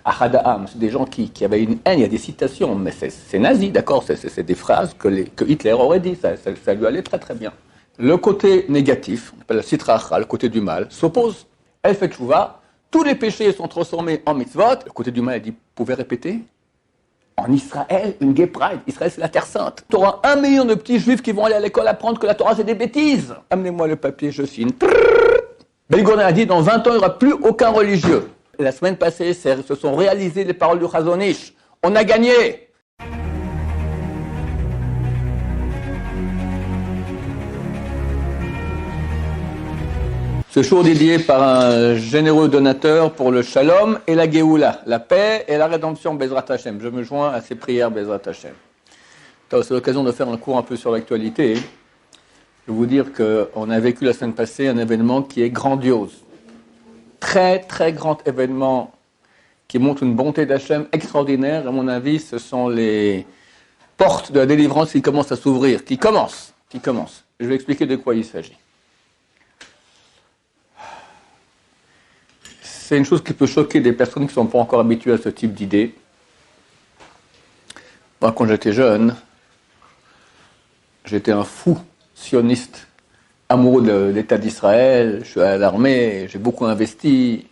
Ahada'am, c'est des gens qui avaient une haine, il y a des citations, mais c'est nazi, d'accord, c'est des phrases que Hitler aurait dit, ça lui allait très très bien. Le côté négatif, on appelle le sitra achra, le côté du mal, s'oppose. Elle fait tchouva, tous les péchés sont transformés en mitzvot. Le côté du mal, elle dit, vous pouvez répéter? En Israël, une gay pride. Israël, c'est la terre sainte. Tu auras 1 million de petits juifs qui vont aller à l'école apprendre que la Torah, c'est des bêtises. Amenez-moi le papier, je signe. Ben Gurion a dit, dans 20 ans, il n'y aura plus aucun religieux. Et la semaine passée, se sont réalisées les paroles du Chazon Ish. On a gagné. Ce show dédié par un généreux donateur pour le shalom et la Géoula, la paix et la rédemption Bezrat Hashem. Je me joins à ces prières Bezrat Hashem. C'est l'occasion de faire un cours un peu sur l'actualité. Je vais vous dire qu'on a vécu la semaine passée un événement qui est grandiose. Très, très grand événement qui montre une bonté d'Hachem extraordinaire. À mon avis, ce sont les portes de la délivrance qui commencent à s'ouvrir, qui commencent. Je vais expliquer de quoi il s'agit. C'est une chose qui peut choquer des personnes qui ne sont pas encore habituées à ce type d'idée. Moi, quand j'étais jeune, j'étais un fou sioniste, amoureux de l'État d'Israël, je suis à l'armée, j'ai beaucoup investi.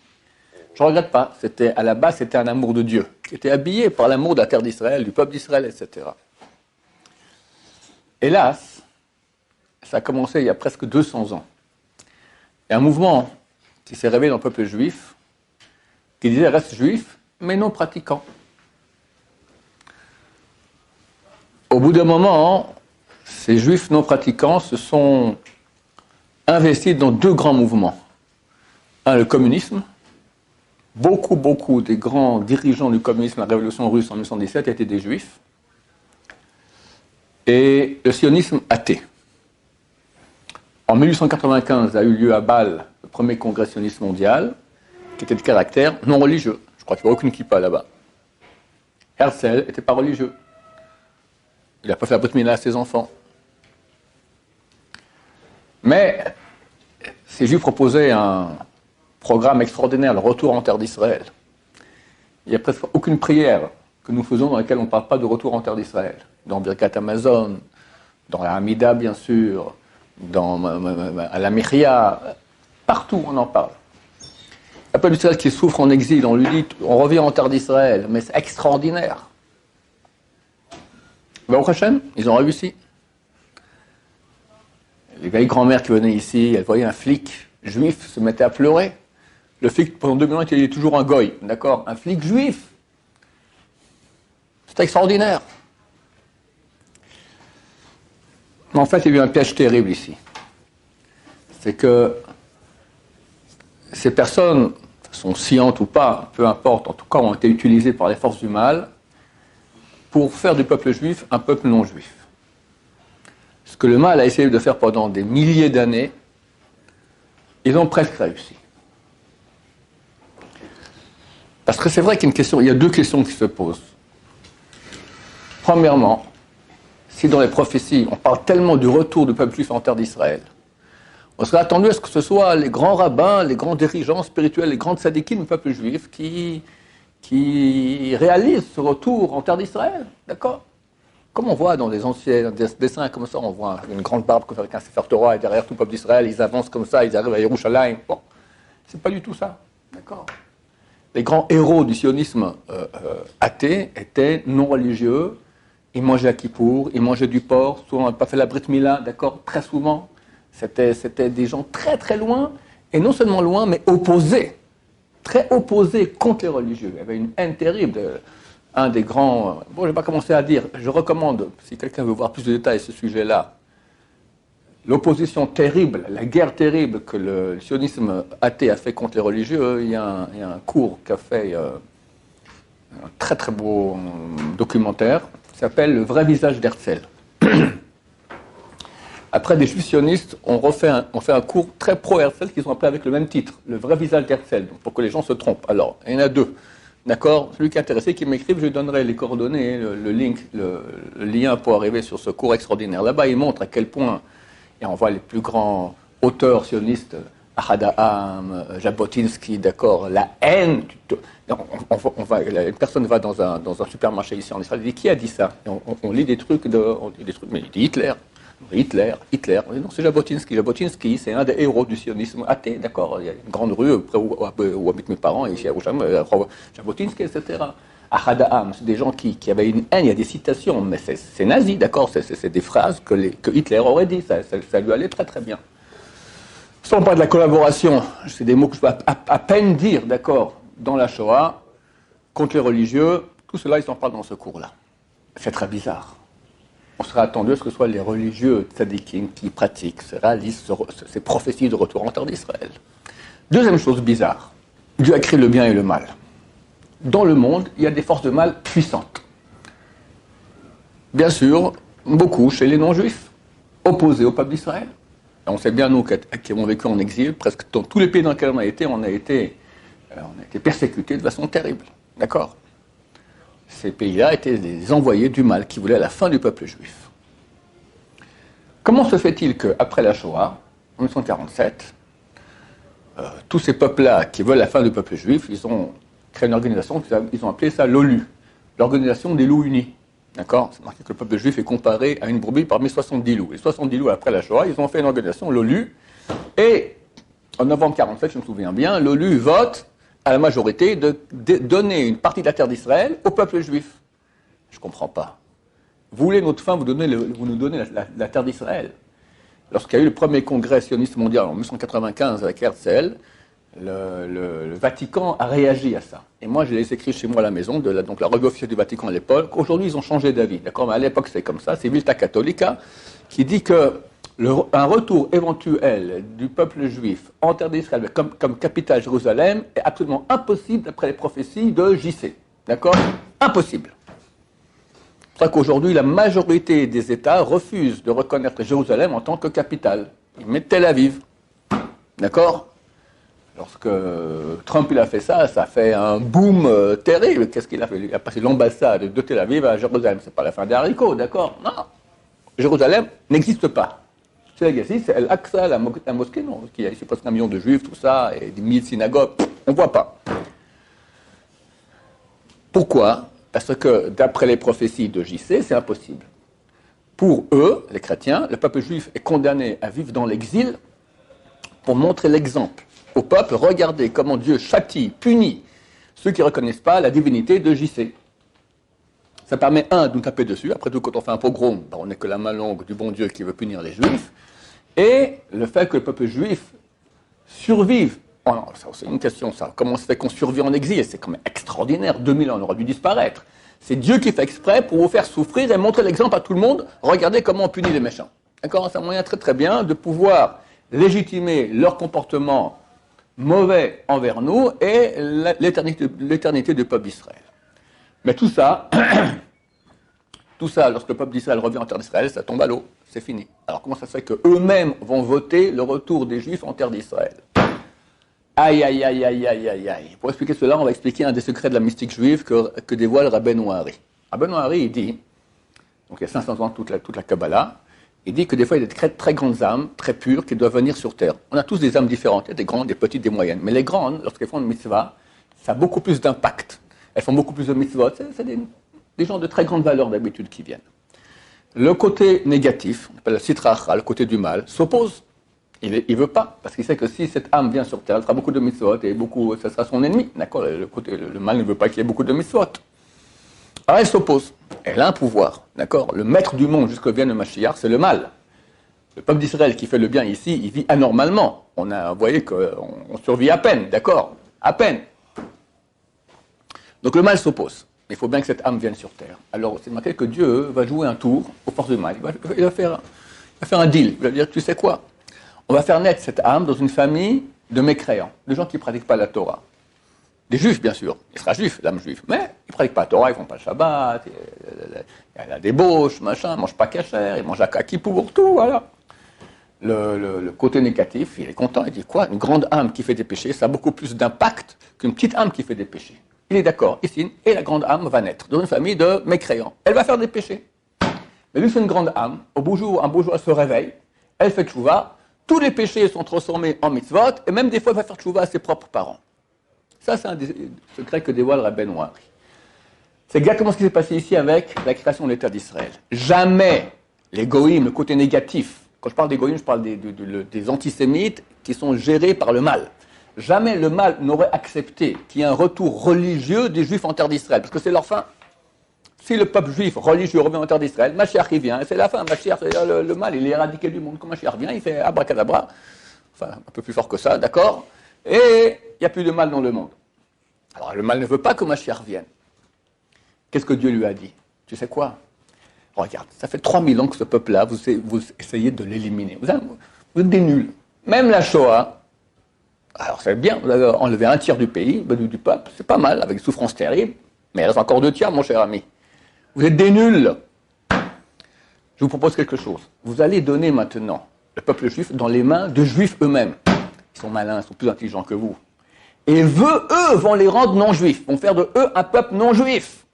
Je ne regrette pas, à la base, c'était un amour de Dieu, qui était habillé par l'amour de la terre d'Israël, du peuple d'Israël, etc. Hélas, ça a commencé il y a presque 200 ans. Il y a un mouvement qui s'est réveillé dans le peuple juif, qui disait reste juif, mais non pratiquant. Au bout d'un moment, ces juifs non pratiquants se sont investis dans 2 grands mouvements. Un, le communisme. Beaucoup des grands dirigeants du communisme, la révolution russe en 1917, étaient des juifs. Et le sionisme athée. En 1895 a eu lieu à Bâle le premier congrès sioniste mondial, qui était de caractère non religieux. Je crois qu'il n'y a aucune kippa là-bas. Herzl n'était pas religieux. Il n'a pas fait la brit mila à ses enfants. Mais ces juifs proposaient un programme extraordinaire, le retour en terre d'Israël. Il n'y a presque aucune prière que nous faisons dans laquelle on ne parle pas de retour en terre d'Israël. Dans Birkat Amazon, dans la Hamida bien sûr, à la Mechia, partout on en parle. Le peuple d'Israël qui souffre en exil, on lui dit on revient en terre d'Israël, mais c'est extraordinaire. Baruch Hashem, ils ont réussi. Les vieilles grand-mères qui venaient ici, elles voyaient un flic juif se mettait à pleurer. Le flic, pendant 2000 ans, il est toujours un goy, d'accord? Un flic juif. C'est extraordinaire. Mais en fait, il y a eu un piège terrible ici. C'est que ces personnes, sont scientes ou pas, peu importe, en tout cas, ont été utilisées par les forces du mal pour faire du peuple juif un peuple non juif. Ce que le mal a essayé de faire pendant des milliers d'années, ils ont presque réussi. Parce que c'est vrai qu'il y a 2 questions qui se posent. Premièrement, si dans les prophéties, on parle tellement du retour du peuple juif en terre d'Israël, on serait attendu à ce que ce soit les grands rabbins, les grands dirigeants spirituels, les grands tzadikim du peuple juif qui réalisent ce retour en terre d'Israël, d'accord? Comme on voit dans des anciens dessins comme ça, on voit une grande barbe avec un Sefer Torah et derrière tout le peuple d'Israël, ils avancent comme ça, ils arrivent à Yerushalayim. Bon, c'est pas du tout ça, d'accord? Les grands héros du sionisme athée étaient non religieux, ils mangeaient à Kippour, ils mangeaient du porc, souvent ils n'avaient pas fait la brit mila, d'accord? Très souvent. C'était des gens très très loin, et non seulement loin, mais opposés, très opposés contre les religieux. Il y avait une haine terrible. Un des grands... Bon, je ne vais pas commencer à dire, je recommande, si quelqu'un veut voir plus de détails sur ce sujet-là, l'opposition terrible, la guerre terrible que le sionisme athée a fait contre les religieux. Il y a un cours qu'a fait un très très beau documentaire, qui s'appelle « Le vrai visage d'Herzl ». Après, des juifs sionistes ont fait un cours très pro-Herzl qu'ils ont appelé avec le même titre, Le vrai visage d'Herzl, pour que les gens se trompent. Alors, il y en a 2. D'accord? Celui qui est intéressé, qui m'écrive, je lui donnerai les coordonnées, le link, le lien pour arriver sur ce cours extraordinaire. Là-bas, il montre à quel point, et on voit les plus grands auteurs sionistes, Ahad Jabotinsky, d'accord, la haine. Une personne va dans un supermarché ici en Israël, il dit qui a dit ça? Et on lit des trucs, mais il dit Hitler. Hitler. Non, c'est Jabotinsky. Jabotinsky, c'est un des héros du sionisme athée, d'accord. Il y a une grande rue près où habitent mes parents, ici à Yerushalayim, Jabotinsky, etc. Ahad, c'est des gens qui avaient une haine, il y a des citations, mais c'est nazi, d'accord. C'est des phrases que Hitler aurait dit, ça lui allait très très bien. Sans parler de la collaboration, c'est des mots que je peux à peine dire, d'accord, dans la Shoah, contre les religieux, tout cela, ils en parlent dans ce cours-là. C'est très bizarre. On serait attendu à ce que ce soit les religieux tzadikim qui pratiquent, réalisent ces prophéties de retour en terre d'Israël. Deuxième chose bizarre, Dieu a créé le bien et le mal. Dans le monde, il y a des forces de mal puissantes. Bien sûr, beaucoup chez les non-juifs, opposés au peuple d'Israël. Et on sait bien, nous, qui avons vécu en exil, presque dans tous les pays dans lesquels on a été persécutés de façon terrible. D'accord? Ces pays-là étaient des envoyés du mal qui voulaient la fin du peuple juif. Comment se fait-il qu'après la Shoah, en 1947, tous ces peuples-là qui veulent la fin du peuple juif, ils ont créé une organisation, ils ont appelé ça l'OLU, l'Organisation des loups unis. D'accord? C'est marqué que le peuple juif est comparé à une brebis parmi 70 loups. Et 70 loups, après la Shoah, ils ont fait une organisation, l'OLU. Et en novembre 1947, je me souviens bien, l'OLU vote à la majorité de donner une partie de la terre d'Israël au peuple juif. Je ne comprends pas. Vous voulez notre fin, vous nous donnez la terre d'Israël. Lorsqu'il y a eu le premier congrès sioniste mondial en 1995 avec Herzl, le Vatican a réagi à ça. Et moi, je l'ai écrit chez moi à la maison, donc la revue officielle du Vatican à l'époque. Aujourd'hui, ils ont changé d'avis. D'accord, mais à l'époque, c'est comme ça. C'est Vilta Catholica qui dit que un retour éventuel du peuple juif en terre d'Israël comme capitale Jérusalem est absolument impossible d'après les prophéties de JC. D'accord? Impossible. C'est pour ça qu'aujourd'hui, la majorité des États refusent de reconnaître Jérusalem en tant que capitale. Ils mettent Tel Aviv. D'accord? Lorsque Trump il a fait ça, ça a fait un boom terrible. Qu'est-ce qu'il a fait? Il a passé l'ambassade de Tel Aviv à Jérusalem. C'est pas la fin des haricots, d'accord? Non. Jérusalem n'existe pas. C'est l'existe, c'est Al-Aqsa, la mosquée, non, qui a ici presque 1 million de juifs, tout ça, et des milliers de synagogues, on ne voit pas. Pourquoi? Parce que d'après les prophéties de JC, c'est impossible. Pour eux, les chrétiens, le peuple juif est condamné à vivre dans l'exil pour montrer l'exemple au peuple. Regardez comment Dieu châtie, punit ceux qui ne reconnaissent pas la divinité de JC. Ça permet, de nous taper dessus. Après tout, quand on fait un pogrom, on n'est que la main longue du bon Dieu qui veut punir les Juifs. Et le fait que le peuple juif survive. Oh non, ça, c'est une question, ça. Comment se fait qu'on survit en exil? C'est quand même extraordinaire. 2000 ans, on aurait dû disparaître. C'est Dieu qui fait exprès pour vous faire souffrir et montrer l'exemple à tout le monde. Regardez comment on punit les méchants. D'accord? C'est un moyen très très bien de pouvoir légitimer leur comportement mauvais envers nous et l'éternité du peuple d'Israël. Mais tout ça, lorsque le peuple d'Israël revient en terre d'Israël, ça tombe à l'eau, c'est fini. Alors comment ça se fait qu'eux-mêmes vont voter le retour des Juifs en terre d'Israël? Aïe, aïe, aïe, aïe, aïe, aïe, aïe. Pour expliquer cela, on va expliquer un des secrets de la mystique juive que dévoile Rabbeinu Hari. Rabbeinu Hari, il dit, donc il y a 500 ans toute la Kabbalah, il dit que des fois il y a des très grandes âmes, très pures, qui doivent venir sur terre. On a tous des âmes différentes, il y a des grandes, des petites, des moyennes. Mais les grandes, lorsqu'elles font une mitzvah, ça a beaucoup plus d'impact. Elles font beaucoup plus de mitzvot. C'est des gens de très grande valeur d'habitude qui viennent. Le côté négatif, on appelle le sitra achra, le côté du mal, s'oppose. Il ne veut pas, parce qu'il sait que si cette âme vient sur terre, elle fera beaucoup de mitzvot et ça sera son ennemi. D'accord? Le mal ne veut pas qu'il y ait beaucoup de mitzvot. Alors elle s'oppose. Elle a un pouvoir. D'accord? Le maître du monde jusqu'au vienne le Mashiach, c'est le mal. Le peuple d'Israël qui fait le bien ici, il vit anormalement. Vous voyez qu'on survit à peine, d'accord? À peine. Donc le mal s'oppose. Il faut bien que cette âme vienne sur terre. Alors c'est marqué que Dieu va jouer un tour aux forces du mal. Il va faire un deal. Il va dire, tu sais quoi? On va faire naître cette âme dans une famille de mécréants, de gens qui ne pratiquent pas la Torah. Des juifs, bien sûr. Il sera juif, l'âme juive. Mais ils ne pratiquent pas la Torah, ils ne font pas le Shabbat, il y a la débauche, machin, ils ne mangent pas kasher, ils mangent à Kippour, tout, voilà. Le côté négatif, il est content, il dit quoi? Une grande âme qui fait des péchés, ça a beaucoup plus d'impact qu'une petite âme qui fait des péchés. Il est d'accord, ici, et la grande âme va naître dans une famille de mécréants. Elle va faire des péchés. Mais lui, c'est une grande âme. Un beau jour, elle se réveille, elle fait tchouva, tous les péchés sont transformés en mitzvot, et même des fois, il va faire tchouva à ses propres parents. Ça, c'est un des secrets que dévoile Rabbeinu Ari. C'est exactement ce qui s'est passé ici avec la création de l'État d'Israël. Jamais les goïms, le côté négatif, quand je parle des goïms, je parle des antisémites qui sont gérés par le mal. Jamais le mal n'aurait accepté qu'il y ait un retour religieux des juifs en terre d'Israël, parce que c'est leur fin. Si le peuple juif religieux revient en terre d'Israël, Mashiach il vient, c'est la fin. Mashiach, le mal, il est éradiqué du monde. Quand Mashiach vient, il fait abracadabra, enfin un peu plus fort que ça, d'accord, et il n'y a plus de mal dans le monde. Alors le mal ne veut pas que Mashiach vienne. Qu'est-ce que Dieu lui a dit? Tu sais quoi? Regarde, ça fait 3000 ans que ce peuple-là, vous essayez de l'éliminer. Vous êtes des nuls. Même la Shoah, alors c'est bien, vous avez enlevé un tiers du pays, du peuple, c'est pas mal, avec souffrance terrible, mais il reste encore 2 tiers, mon cher ami. Vous êtes des nuls. Je vous propose quelque chose. Vous allez donner maintenant le peuple juif dans les mains de juifs eux-mêmes. Ils sont malins, ils sont plus intelligents que vous. Et eux vont les rendre non-juifs, vont faire de eux un peuple non-juif.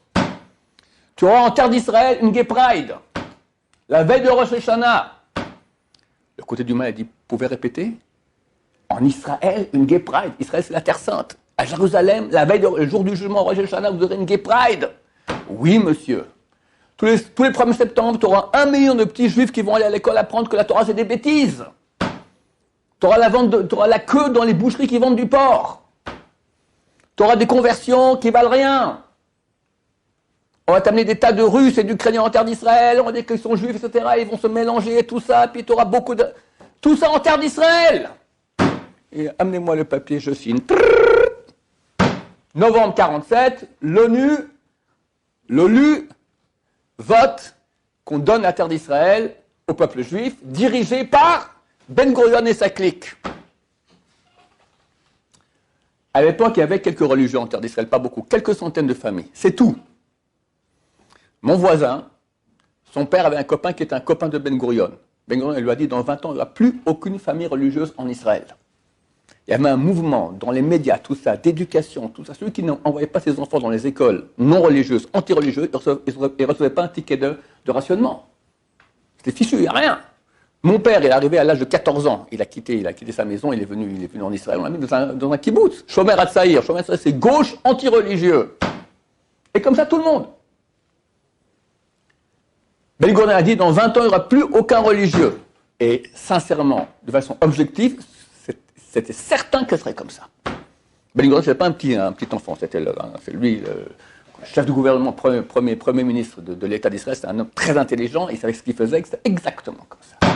Tu auras en terre d'Israël une Gay Pride. La veille de Rosh Hashanah. Le côté du mal a dit, vous pouvez répéter? En Israël, une Gay Pride. Israël, c'est la terre sainte. À Jérusalem, la veille le jour du jugement, Rosh Hashanah, vous aurez une Gay Pride. Oui, monsieur. Tous les 1er septembre, tu auras 1 million de petits juifs qui vont aller à l'école apprendre que la Torah, c'est des bêtises. Tu auras la queue dans les boucheries qui vendent du porc. Tu auras des conversions qui valent rien. On va t'amener des tas de Russes et d'Ukrainiens en terre d'Israël, on va dire qu'ils sont juifs, etc. Ils vont se mélanger et tout ça, puis tu auras beaucoup de... Tout ça en terre d'Israël. Et amenez-moi le papier, je signe. Novembre 47, l'ONU vote qu'on donne la terre d'Israël au peuple juif, dirigé par Ben Gurion et sa clique. À l'époque, il y avait quelques religieux en terre d'Israël, pas beaucoup, quelques centaines de familles, c'est tout. Mon voisin, son père avait un copain qui était un copain de Ben Gurion. Ben Gurion lui a dit, dans 20 ans, il n'y aura plus aucune famille religieuse en Israël. Il y avait un mouvement dans les médias, tout ça, d'éducation, tout ça. Celui qui n'envoyait pas ses enfants dans les écoles non religieuses, anti-religieuses, il ne recevait pas un ticket de rationnement. C'était fichu, il n'y a rien. Mon père, il est arrivé à l'âge de 14 ans. Il a quitté sa maison, il est venu en Israël. On l'a mis dans un kibbutz. Shomer Hatzaïr. Shomer Hatzaïr, c'est gauche, anti-religieux. Et comme ça, tout le monde. Ben Gurion a dit, dans 20 ans, il n'y aura plus aucun religieux. Et sincèrement, de façon objective, c'était certain que ce serait comme ça. Ben Gurion, ce n'était pas un petit enfant, c'est lui, le chef du gouvernement, premier ministre de l'État d'Israël, c'était un homme très intelligent, il savait ce qu'il faisait, c'était exactement comme ça.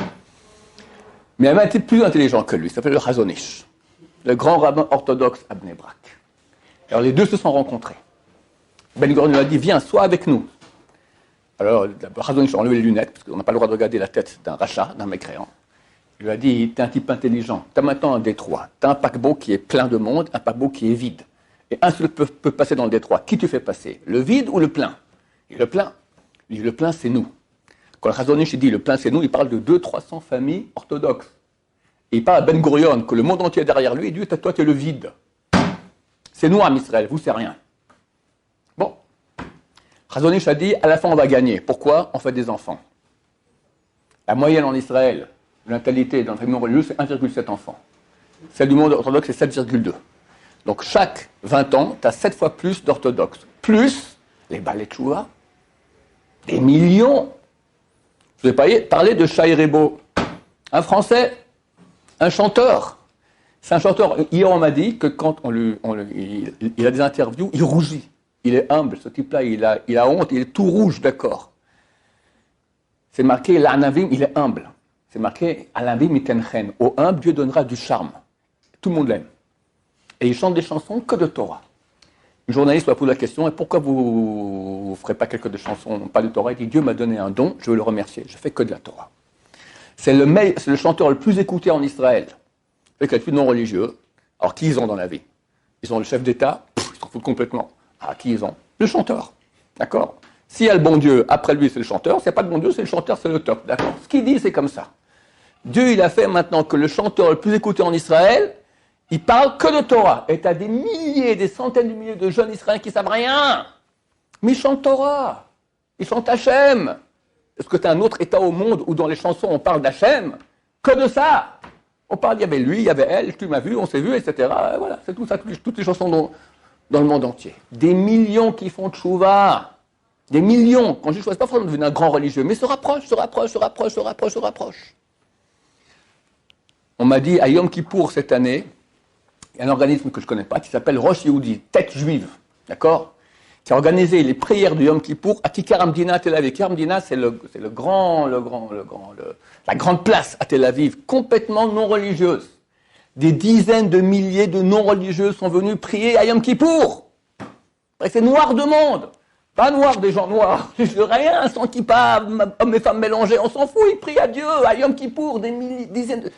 Mais il avait été plus intelligent que lui, il s'appelait le Chazon Ish, le grand rabbin orthodoxe à Bnei Brak. Alors les deux se sont rencontrés. Ben Gurion lui a dit, viens, sois avec nous. Alors, le Chazon Ish a enlevé les lunettes, parce qu'on n'a pas le droit de regarder la tête d'un rachat, d'un mécréant. Il lui a dit, t'es un type intelligent, t'as maintenant un détroit, t'as un paquebot qui est plein de monde, un paquebot qui est vide. Et un seul peut passer dans le détroit. Qui tu fais passer? Le vide ou le plein? Et le plein. Il dit, le plein, c'est nous. Quand le Chazon Ish dit le plein, c'est nous, il parle de 200-300 familles orthodoxes. Et il parle à Ben Gurion, que le monde entier est derrière lui, il dit, toi, tu es le vide. C'est nous, Am Israël, vous, c'est rien. Bon. Chazon Ish a dit, à la fin, on va gagner. Pourquoi? On fait des enfants. La moyenne en Israël, de la natalité dans le famille religieux, c'est 1,7 enfants. Celle du monde orthodoxe, c'est 7,2. Donc, chaque 20 ans, tu as 7 fois plus d'orthodoxes. Plus les balais de Tchouva. Des millions. Je vous ai parlé de Shai Rebo. Un Français, un chanteur. C'est un chanteur. Hier, on m'a dit que quand il a des interviews, il rougit. Il est humble. Ce type-là, il a honte. Il est tout rouge, d'accord. C'est marqué, l'Anavim, il est humble. C'est marqué, Alavim itenchen. Au humble, Dieu donnera du charme. Tout le monde l'aime. Et il chante des chansons que de Torah. Une journaliste lui a posé la question, et pourquoi vous ne ferez pas quelques de chansons, pas de Torah? Il dit, Dieu m'a donné un don, je veux le remercier. Je fais que de la Torah. C'est le chanteur le plus écouté en Israël. Avec les plus non religieux. Alors, qui ils ont dans la vie? Ils ont le chef d'État, ils s'en foutent complètement. Ah, qui ils ont? Le chanteur. D'accord? S'il y a le bon Dieu, après lui, c'est le chanteur. S'il n'y a pas de bon Dieu, c'est le chanteur, c'est le top. D'accord? Ce qu'il dit, c'est comme ça. Dieu, il a fait maintenant que le chanteur le plus écouté en Israël, il parle que de Torah. Et tu as des milliers, des centaines de milliers de jeunes Israéliens qui ne savent rien. Mais ils chantent Torah. Ils chantent Hachem. Est-ce que tu as un autre État au monde où dans les chansons on parle d'Hachem? Que de ça. On parle, il y avait lui, il y avait elle, tu m'as vu, on s'est vu, etc. Et voilà, c'est tout ça, toutes les chansons dans le monde entier. Des millions qui font tchouva. Des millions. Quand je choisis pas forcément de devenir un grand religieux, mais se rapprochent. On m'a dit à Yom Kippour cette année, il y a un organisme que je ne connais pas qui s'appelle Rosh Yehudi, tête juive, d'accord, qui a organisé les prières de Yom Kippour à Kikar Hamdina à Tel Aviv. Kikar Hamdina, c'est la grande place à Tel Aviv, complètement non religieuse. Des dizaines de milliers de non-religieux sont venus prier à Yom Kippour. C'est noir de monde. Pas noir des gens noirs. Rien, sans kippa, hommes et femmes mélangés. On s'en fout, ils prient à Dieu, à Yom Kippour, des dizaines de...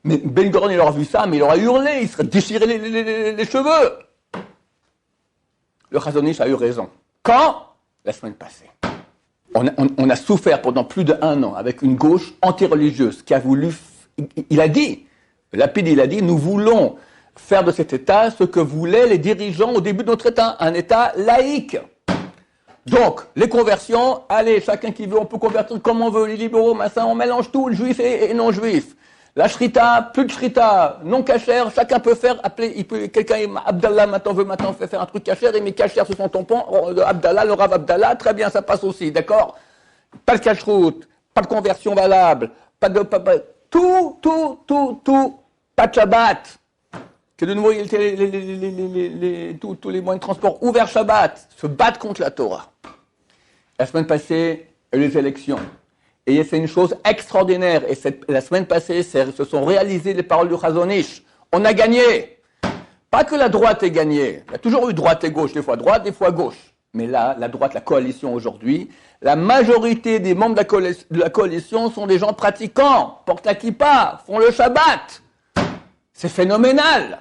Mais Ben Gurion, il aurait vu ça, mais il aurait hurlé, il serait déchiré les cheveux. Le Chazon Ish a eu raison. Quand? La semaine passée. On a souffert pendant plus d'1 an avec une gauche anti-religieuse qui a voulu... Il a dit, Lapid, il a dit, nous voulons faire de cet État ce que voulaient les dirigeants au début de notre État, un État laïque. Donc, les conversions, allez, chacun qui veut, on peut convertir comme on veut, les libéraux, machin, on mélange tout, juif et non-juif. La shrita, plus de shrita, non cachère, chacun peut faire, appeler, quelqu'un, Abdallah maintenant fait faire un truc cachère, il met cachère sur son tampon, Abdallah, le Rav Abdallah, très bien, ça passe aussi, d'accord? Pas de cacheroute, pas de conversion valable, tout, pas de Shabbat. Que de nouveau, tous les moyens de transport ouverts Shabbat, se battent contre la Torah. La semaine passée, les élections. Et c'est une chose extraordinaire. Et la semaine passée, se sont réalisées les paroles du Chazon Ish. On a gagné. Pas que la droite ait gagné. Il y a toujours eu droite et gauche, des fois droite, des fois gauche. Mais là, la droite, la coalition aujourd'hui, la majorité des membres de la coalition sont des gens pratiquants, portent la kippa, font le Shabbat. C'est phénoménal.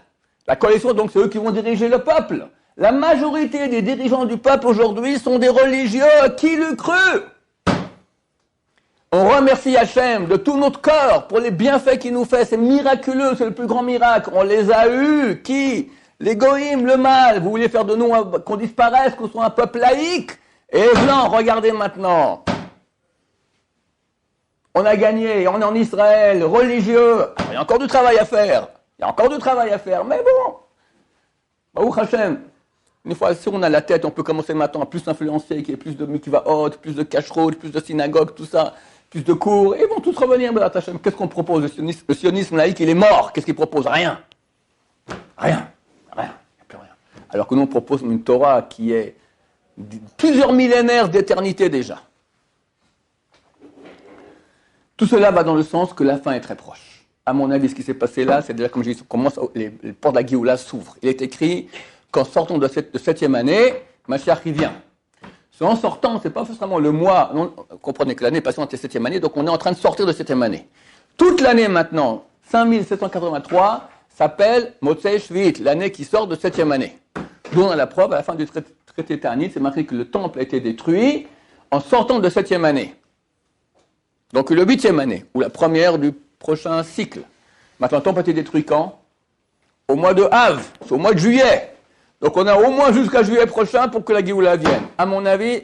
La coalition, donc, c'est eux qui vont diriger le peuple. La majorité des dirigeants du peuple aujourd'hui sont des religieux. Qui l'eût cru? On remercie Hachem de tout notre corps pour les bienfaits qu'il nous fait. C'est miraculeux, c'est le plus grand miracle. On les a eus. Qui? Les goïms, le mal. Vous voulez faire de nous qu'on disparaisse, qu'on soit un peuple laïque? Et blanc, regardez maintenant. On a gagné, on est en Israël, religieux. Alors, il y a encore du travail à faire. Mais bon. Baruch Hashem. Une fois, si on a la tête, on peut commencer maintenant à plus s'influencer, qu'il y ait plus de mikvaot, plus de kashrut, plus de synagogues, tout ça, plus de cours. Et ils vont tous revenir, Baruch Hashem. Qu'est-ce qu'on propose? Le sionisme laïque, il est mort. Qu'est-ce qu'il propose? Rien. Il n'y a plus rien. Alors que nous, on propose une Torah qui est plusieurs millénaires d'éternité déjà. Tout cela va dans le sens que la fin est très proche. À mon avis, ce qui s'est passé là, c'est déjà, comme je dis, les portes de la Géoula s'ouvrent. Il est écrit qu'en sortant de cette 7e année, Mashiach y vient. En sortant, c'est pas forcément le mois. Non, comprenez que l'année passée, on était 7e année, donc on est en train de sortir de 7e année. Toute l'année maintenant, 5783, s'appelle Motzei Shvit, l'année qui sort de 7e année. D'où on a la preuve, à la fin du traité Ta'anit, c'est marqué que le temple a été détruit en sortant de 7e année. Donc le 8e année, ou la première du prochain cycle. Maintenant, le temple a été détruit quand? Au mois de Av, c'est au mois de juillet. Donc on a au moins jusqu'à juillet prochain pour que la Géoula vienne. À mon avis,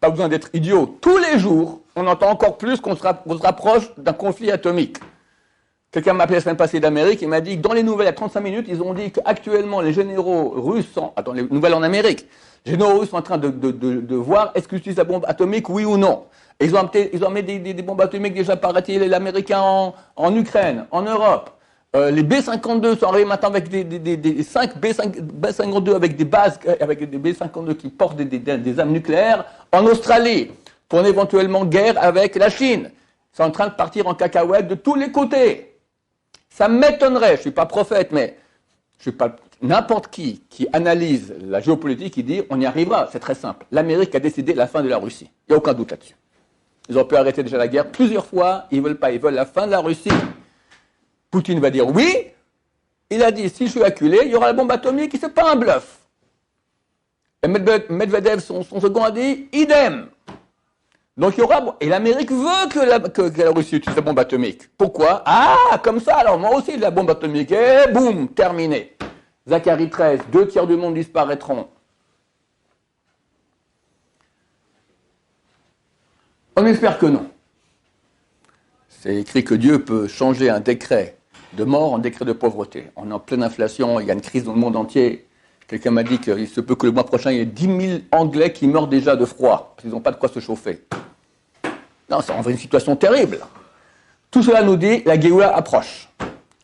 pas besoin d'être idiot. Tous les jours, on entend encore plus qu'on se rapproche d'un conflit atomique. Quelqu'un m'a appelé la semaine passée d'Amérique, il m'a dit que dans les nouvelles, il y a 35 minutes, ils ont dit qu'actuellement, les généraux russes sont... Attends, les nouvelles en Amérique. Les généraux russes sont en train de voir est-ce qu'ils utilisent la bombe atomique, oui ou non. Et ils ont mis des bombes atomiques déjà, paraît-il, les Américains en Ukraine, en Europe. Les B-52 sont arrivés maintenant avec des 5 B-52 avec des bases, avec des B-52 qui portent des armes nucléaires en Australie, pour une éventuellement guerre avec la Chine. C'est en train de partir en cacahuète de tous les côtés. Ça m'étonnerait, je ne suis pas prophète, mais je suis pas n'importe qui analyse la géopolitique, qui dit on y arrivera, c'est très simple. L'Amérique a décidé la fin de la Russie. Il n'y a aucun doute là-dessus. Ils ont pu arrêter déjà la guerre plusieurs fois, ils ne veulent pas, ils veulent la fin de la Russie. Poutine va dire oui, il a dit si je suis acculé, il y aura la bombe atomique, et c'est pas un bluff. Et Medvedev, son second, a dit idem. Donc il y aura, et l'Amérique veut que la Russie utilise la bombe atomique. Pourquoi? Ah, comme ça, alors moi aussi la bombe atomique, et boum, terminé. Zacharie 13, 2/3 du monde disparaîtront. On espère que non. C'est écrit que Dieu peut changer un décret de morts en décret de pauvreté. On est en pleine inflation, il y a une crise dans le monde entier. Quelqu'un m'a dit qu'il se peut que le mois prochain, il y ait 10 000 Anglais qui meurent déjà de froid, parce qu'ils n'ont pas de quoi se chauffer. Non, c'est en vrai une situation terrible. Tout cela nous dit, la Géoula approche.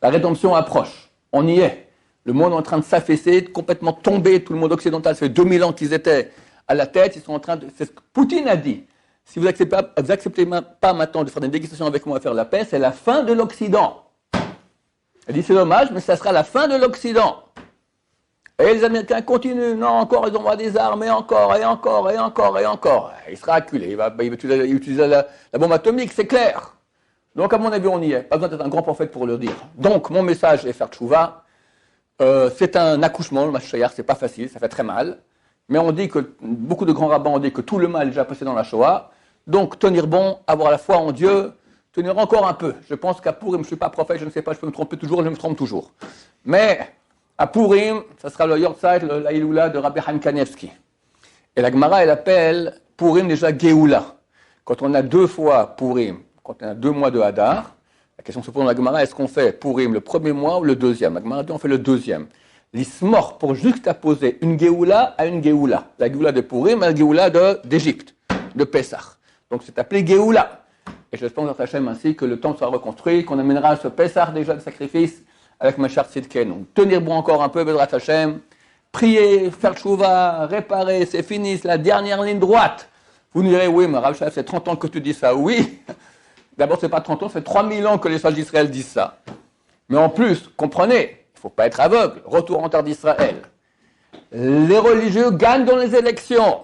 La rédemption approche. On y est. Le monde est en train de s'affaisser, de complètement tomber. Tout le monde occidental, ça fait 2000 ans qu'ils étaient à la tête. Ils sont en train de... C'est ce que Poutine a dit. Si vous n'acceptez pas maintenant de faire des négociations avec moi à faire la paix, c'est la fin de l'Occident. Elle dit, c'est dommage, mais ça sera la fin de l'Occident. Et les Américains continuent. Non, encore, ils envoient des armes, et encore, et encore, et encore, et encore. Il sera acculé. Il va utiliser la bombe atomique, c'est clair. Donc, à mon avis, on y est. Pas besoin d'être un grand prophète pour le dire. Donc, mon message est faire tchouva. C'est un accouchement, le Mashiach, c'est pas facile, ça fait très mal. Mais on dit que, beaucoup de grands rabbins ont dit que tout le mal est déjà passé dans la Shoah. Donc, tenir bon, avoir la foi en Dieu, tenir encore un peu. Je pense qu'à Purim, je ne suis pas prophète, je ne sais pas, je peux me tromper toujours, je me trompe toujours. Mais, à Purim, ça sera le Yortzeit, la Iloula de Rabbi Chaim Kanevski. Et la Gemara, elle appelle Purim déjà Géoula. Quand on a 2 fois Purim, quand on a 2 mois de Hadar, la question se pose dans la Gemara, est-ce qu'on fait Purim le premier mois ou le deuxième? La Gemara dit on fait le deuxième. L'Ismor pour juxtaposer une Géoula à une Géoula. La Géoula de Purim et la Géoula d'Égypte, de Pessah. Donc c'est appelé Géoula. Et j'espère dans Hachem ainsi que le temple sera reconstruit, qu'on amènera ce Pessah déjà de sacrifice avec Machar Tzidken. Donc tenir bon encore un peu, Bezrat Hachem, prier, faire tchouva, réparer, c'est fini, c'est la dernière ligne droite. Vous nous direz, oui, mais Rav Shaf, c'est 30 ans que tu dis ça. Oui, d'abord c'est pas 30 ans, c'est 3000 ans que les sages d'Israël disent ça. Mais en plus, comprenez, il ne faut pas être aveugle, retour en terre d'Israël. Les religieux gagnent dans les élections.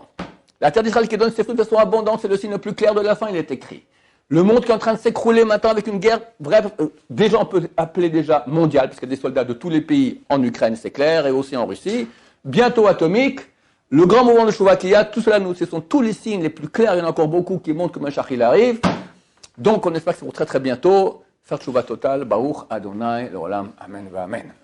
La terre d'Israël qui donne ses fruits de façon abondante, c'est le signe le plus clair de la fin, il est écrit. Le monde qui est en train de s'écrouler maintenant avec une guerre, bref, déjà on peut appeler déjà mondiale, parce qu'il y a des soldats de tous les pays en Ukraine, c'est clair, et aussi en Russie. Bientôt atomique, le grand mouvement de Shuvah qu'il y a, tout cela, ce sont tous les signes les plus clairs, il y en a encore beaucoup qui montrent que Mashiach il arrive. Donc on espère que c'est pour très très bientôt. Faire Shuvah total, Baruch Adonai, l'Olam, Amen, Amen.